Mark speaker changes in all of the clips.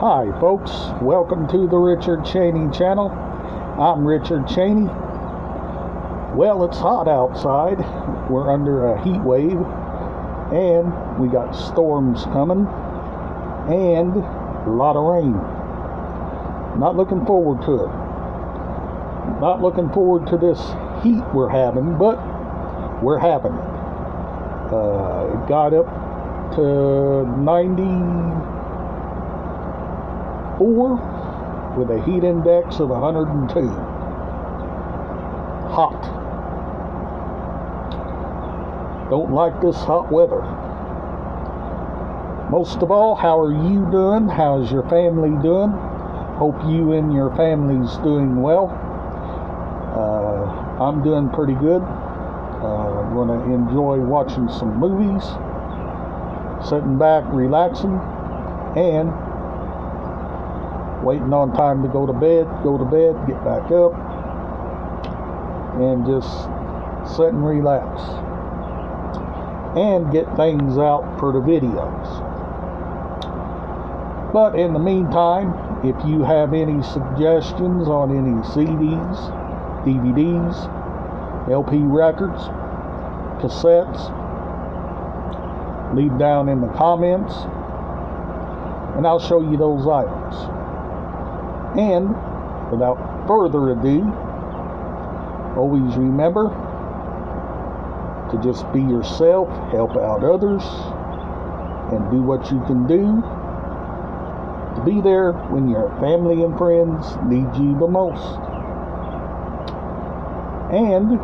Speaker 1: Hi folks, welcome to the Richard CHANEY channel. I'm Richard CHANEY. Well, it's hot outside. We're under a heat wave and we got storms coming and a lot of rain. Not looking forward to it. Not looking forward to this heat we're having, but we're having it. It got up to 94 with a heat index of 102. Hot. Don't like this hot weather. Most of all, how are you doing? How's your family doing? Hope you and your family's doing well. I'm doing pretty good. I'm going to enjoy watching some movies, sitting back, relaxing, and waiting on time to go to bed, get back up, and just sit and relax, and get things out for the videos. But in the meantime, if you have any suggestions on any CDs, DVDs, LP records, cassettes, leave down in the comments, and I'll show you those items. And without further ado, always remember to just be yourself, help out others, and do what you can do to be there when your family and friends need you the most. And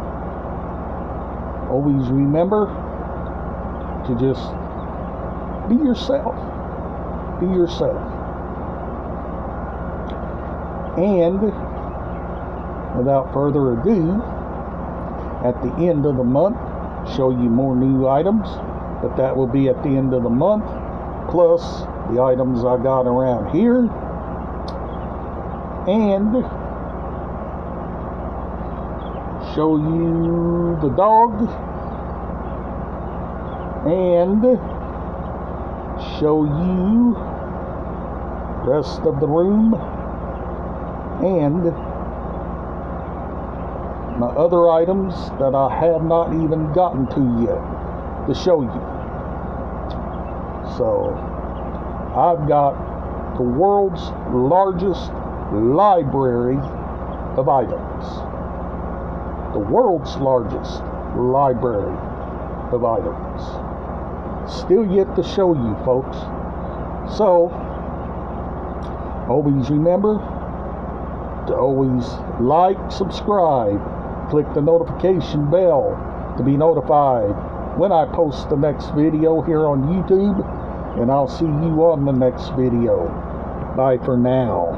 Speaker 1: always remember to just be yourself. Be yourself. And without further ado, at the end of the month, show you more new items, but that will be at the end of the month, plus the items I got around here, and show you the dog, and show you the rest of the room, and my other items that I have not even gotten to yet to show you. So I've got the world's largest library of items. The world's largest library of items. Still yet to show you, folks. So always remember to always like, subscribe, click the notification bell to be notified when I post the next video here on YouTube, and I'll see you on the next video. Bye for now.